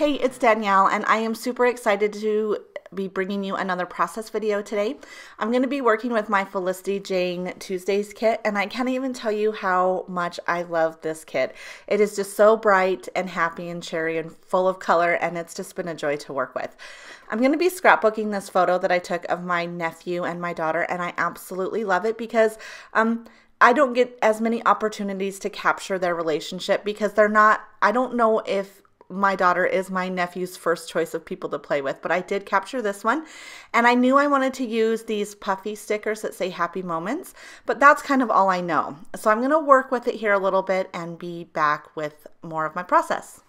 Hey, it's Danielle, and I am super excited to be bringing you another process video today. I'm going to be working with my Felicity Jane Tuesdays kit, and I can't even tell you how much I love this kit. It is just so bright and happy and cherry and full of color, and it's just been a joy to work with. I'm going to be scrapbooking this photo that I took of my nephew and my daughter, and I absolutely love it because I don't get as many opportunities to capture their relationship because I don't know if my daughter is my nephew's first choice of people to play with, but I did capture this one, and I knew I wanted to use these puffy stickers that say happy moments, but that's kind of all I know. So I'm going to work with it here a little bit and be back with more of my process.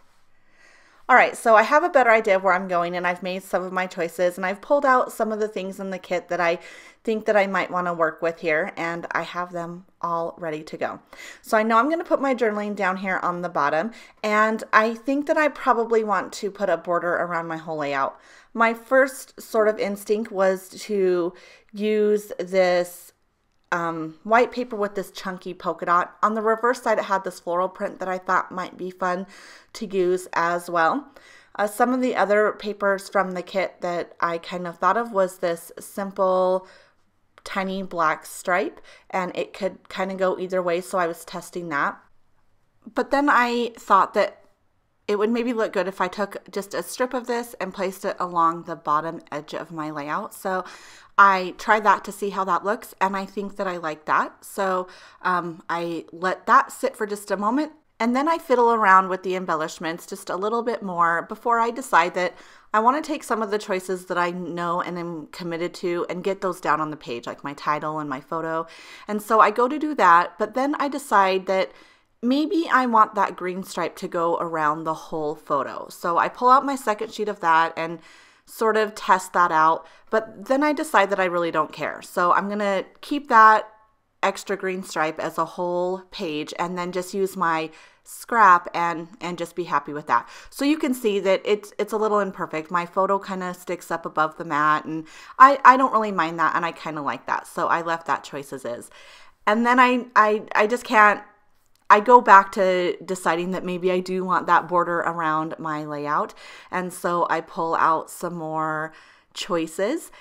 All right, so I have a better idea of where I'm going, and I've made some of my choices, and I've pulled out some of the things in the kit that I think that I might want to work with here, and I have them all ready to go. So I know I'm going to put my journaling down here on the bottom, and I think that I probably want to put a border around my whole layout. My first sort of instinct was to use this white paper with this chunky polka dot. On the reverse side, it had this floral print that I thought might be fun to use as well. Some of the other papers from the kit that I kind of thought of was this simple tiny black stripe, and it could kind of go either way, so I was testing that. But then I thought that it would maybe look good if I took just a strip of this and placed it along the bottom edge of my layout. So I tried that to see how that looks, and I think that I like that. So I let that sit for just a moment, and then I fiddle around with the embellishments just a little bit more before I decide that I want to take some of the choices that I know and am committed to and get those down on the page, like my title and my photo. And so I go to do that, but then I decide that maybe I want that green stripe to go around the whole photo. So I pull out my second sheet of that and sort of test that out, but then I decide that I really don't care. So I'm gonna keep that extra green stripe as a whole page and then just use my scrap and just be happy with that. So you can see that it's a little imperfect. My photo kind of sticks up above the mat, and I don't really mind that, and I kind of like that. So I left that choice as is. And then I just can't, I go back to deciding that maybe I do want that border around my layout. And so I pull out some more choices.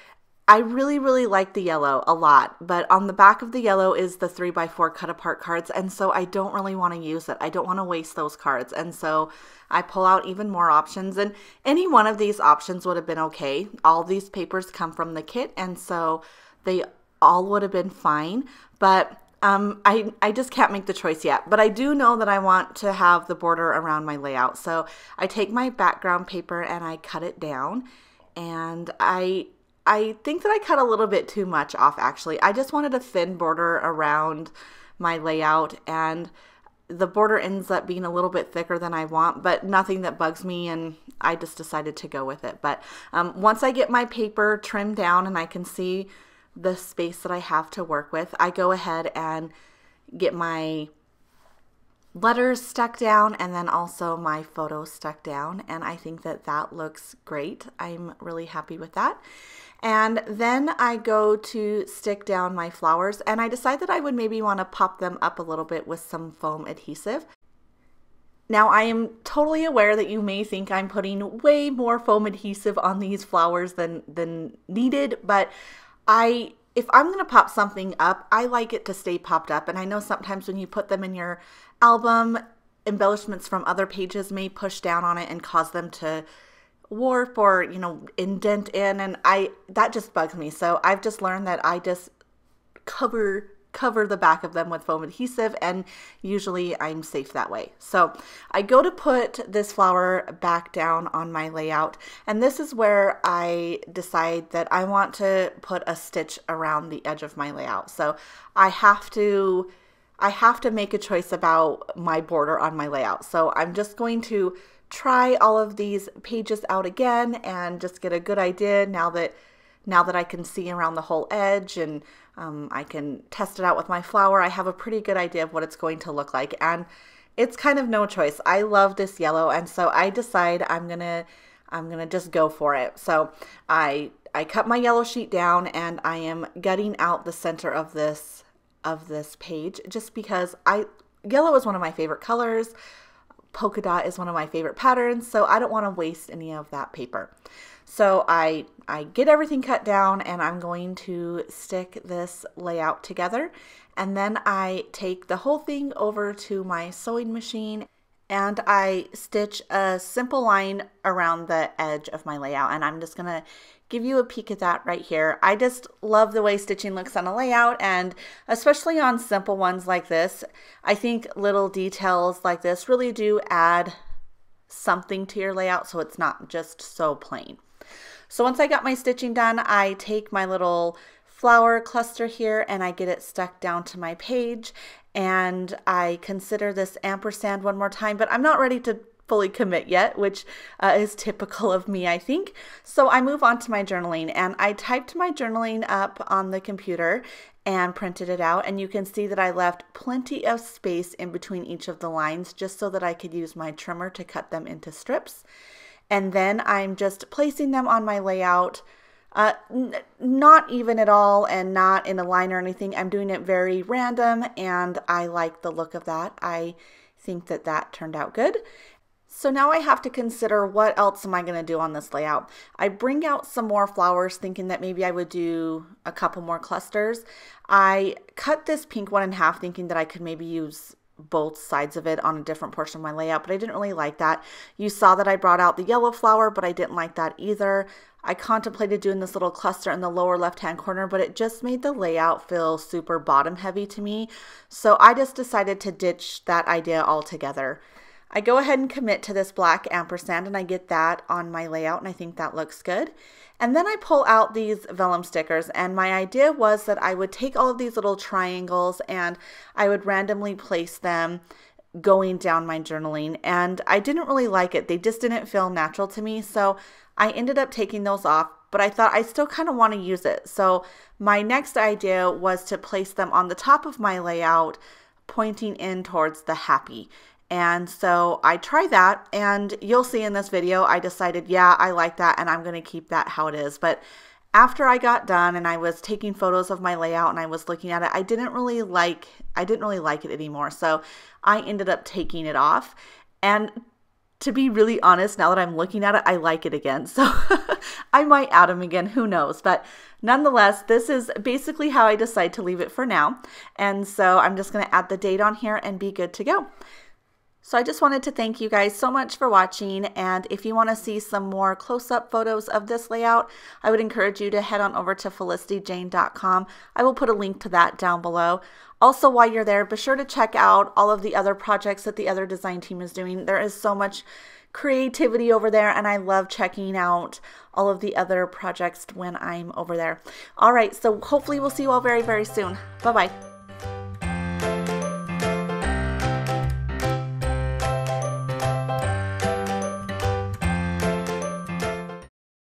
I really, really like the yellow a lot, but on the back of the yellow is the 3x4 cut apart cards. And so I don't really want to use it. I don't want to waste those cards. And so I pull out even more options, and any one of these options would have been okay. All these papers come from the kit, and so they all would have been fine. But I just can't make the choice yet, but I do know that I want to have the border around my layout. So I take my background paper and I cut it down, and I think that I cut a little bit too much off actually. I just wanted a thin border around my layout, and the border ends up being a little bit thicker than I want, but nothing that bugs me, and I just decided to go with it. But once I get my paper trimmed down and I can see the space that I have to work with, I go ahead and get my letters stuck down and then also my photo stuck down, and I think that that looks great. I'm really happy with that. And then I go to stick down my flowers, and I decide that I would maybe want to pop them up a little bit with some foam adhesive. Now, I am totally aware that you may think I'm putting way more foam adhesive on these flowers than needed, but if I'm going to pop something up, I like it to stay popped up. And I know sometimes when you put them in your album, embellishments from other pages may push down on it and cause them to warp or, indent in. And that just bugs me. So I've just learned that I just cover the back of them with foam adhesive, and usually I'm safe that way. So I go to put this flower back down on my layout, and this is where I decide that I want to put a stitch around the edge of my layout. So I have to make a choice about my border on my layout. So I'm just going to try all of these pages out again and just get a good idea now that I can see around the whole edge, and I can test it out with my flower. I have a pretty good idea of what it's going to look like, and it's kind of no choice. I love this yellow, and so I decide I'm gonna just go for it. So I cut my yellow sheet down, and I am gutting out the center of this page just because yellow is one of my favorite colors. polka dot is one of my favorite patterns, so I don't want to waste any of that paper. So I get everything cut down, and I'm going to stick this layout together, and then I take the whole thing over to my sewing machine and I stitch a simple line around the edge of my layout, and I'm just gonna give you a peek at that right here. I just love the way stitching looks on a layout, and especially on simple ones like this. I think little details like this really do add something to your layout, so it's not just so plain. So once I got my stitching done, I take my little flower cluster here and I get it stuck down to my page, and I consider this ampersand one more time, but I'm not ready to fully commit yet, which is typical of me, I think. So I move on to my journaling, and I typed my journaling up on the computer and printed it out, and you can see that I left plenty of space in between each of the lines just so that I could use my trimmer to cut them into strips. And then I'm just placing them on my layout, not even at all and not in a line or anything. I'm doing it very random, and I like the look of that. I think that that turned out good. So now I have to consider, what else am I going to do on this layout? I bring out some more flowers thinking that maybe I would do a couple more clusters. I cut this pink one in half thinking that I could maybe use both sides of it on a different portion of my layout, but I didn't really like that. You saw that I brought out the yellow flower, but I didn't like that either. I contemplated doing this little cluster in the lower left-hand corner, but it just made the layout feel super bottom heavy to me. So I just decided to ditch that idea altogether. I go ahead and commit to this black ampersand, and I get that on my layout, and I think that looks good. And then I pull out these vellum stickers, and my idea was that I would take all of these little triangles and I would randomly place them going down my journaling, and I didn't really like it. They just didn't feel natural to me, so I ended up taking those off, but I thought I still kind of want to use it. So my next idea was to place them on the top of my layout, pointing in towards the happy. And so I tried that, and you'll see in this video, I decided, yeah, I like that, and I'm going to keep that how it is. But after I got done and I was taking photos of my layout and I was looking at it, I didn't really like it anymore. So I ended up taking it off. And to be really honest, now that I'm looking at it, I like it again. So I might add them again, who knows? But nonetheless, this is basically how I decide to leave it for now. And so I'm just going to add the date on here and be good to go. So I just wanted to thank you guys so much for watching, and if you want to see some more close-up photos of this layout, I would encourage you to head on over to felicityjane.com. I will put a link to that down below. Also, while you're there, be sure to check out all of the other projects that the other design team is doing. There is so much creativity over there, and I love checking out all of the other projects when I'm over there. All right, so hopefully we'll see you all very, very soon. Bye-bye.